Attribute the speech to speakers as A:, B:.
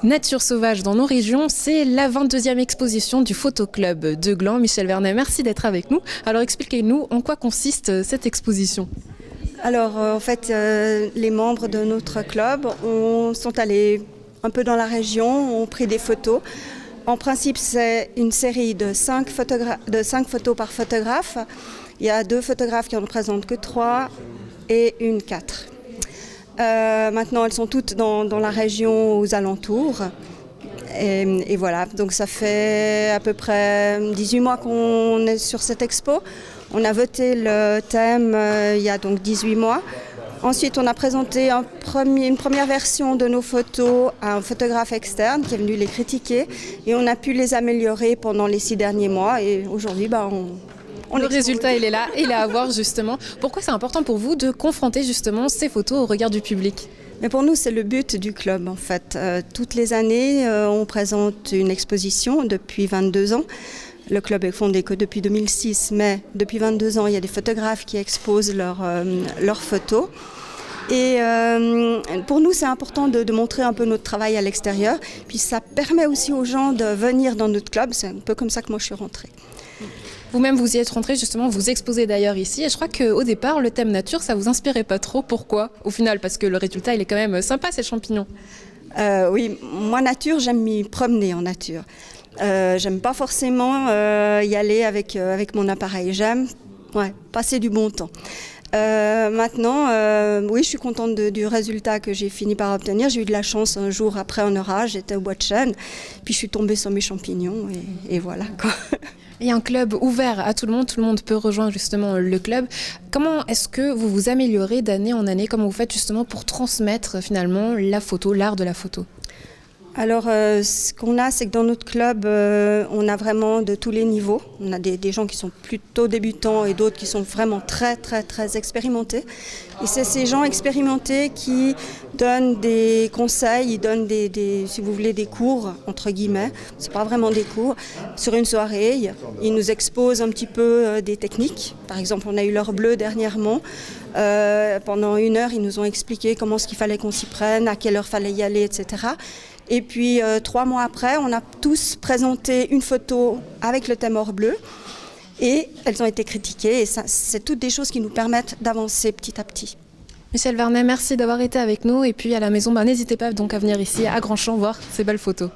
A: Nature sauvage dans nos régions, c'est la 22e exposition du Photoclub de Gland. Michel Vernet, merci d'être avec nous. Alors expliquez-nous en quoi consiste cette exposition.
B: Alors en fait, les membres de notre club sont allés un peu dans la région, ont pris des photos. En principe, c'est une série de 5 photos par photographe. Il y a 2 photographes qui en présentent que 3 et une 4. Maintenant, elles sont toutes dans la région aux alentours. Et voilà, donc ça fait à peu près 18 mois qu'on est sur cette expo. On a voté le thème il y a donc 18 mois. Ensuite, on a présenté une première version de nos photos à un photographe externe qui est venu les critiquer. Et on a pu les améliorer pendant les 6 derniers mois. Et aujourd'hui,
A: le résultat, il est là, il est à voir justement. Pourquoi c'est important pour vous de confronter justement ces photos au regard du public ?
B: Mais pour nous, c'est le but du club en fait. Toutes les années, on présente une exposition depuis 22 ans. Le club est fondé que depuis 2006, mais depuis 22 ans, il y a des photographes qui exposent leurs photos. Et pour nous, c'est important de montrer un peu notre travail à l'extérieur. Puis ça permet aussi aux gens de venir dans notre club. C'est un peu comme ça que moi je suis rentrée.
A: Vous-même, vous y êtes rentré justement, vous exposez d'ailleurs ici. Et je crois qu'au départ, le thème nature, ça vous inspirait pas trop. Pourquoi ? Au final, parce que le résultat, il est quand même sympa, ces champignons.
B: Oui, moi, nature, j'aime m'y promener en nature. J'aime pas forcément y aller avec mon appareil. J'aime passer du bon temps. Maintenant, oui, je suis contente du résultat que j'ai fini par obtenir. J'ai eu de la chance un jour après un orage, j'étais au bois de chêne, puis je suis tombée sur mes champignons et voilà quoi.
A: Il y a un club ouvert à tout le monde peut rejoindre justement le club. Comment est-ce que vous vous améliorez d'année en année ? Comment vous faites justement pour transmettre finalement la photo, l'art de la photo ?
B: Alors, ce qu'on a, c'est que dans notre club, on a vraiment de tous les niveaux. On a des gens qui sont plutôt débutants et d'autres qui sont vraiment très, très, très expérimentés. Et c'est ces gens expérimentés qui donnent des conseils, ils donnent si vous voulez, des cours, entre guillemets. C'est pas vraiment des cours. Sur une soirée, ils nous exposent un petit peu des techniques. Par exemple, on a eu l'heure bleue dernièrement. Pendant 1 heure, ils nous ont expliqué comment est-ce qu'il fallait qu'on s'y prenne, à quelle heure fallait y aller, etc. Et puis 3 mois après, on a tous présenté une photo avec le thème or bleu et elles ont été critiquées et ça, c'est toutes des choses qui nous permettent d'avancer petit à petit.
A: Michel Vernet, merci d'avoir été avec nous et puis à la maison, n'hésitez pas donc à venir ici à Grandchamp voir ces belles photos.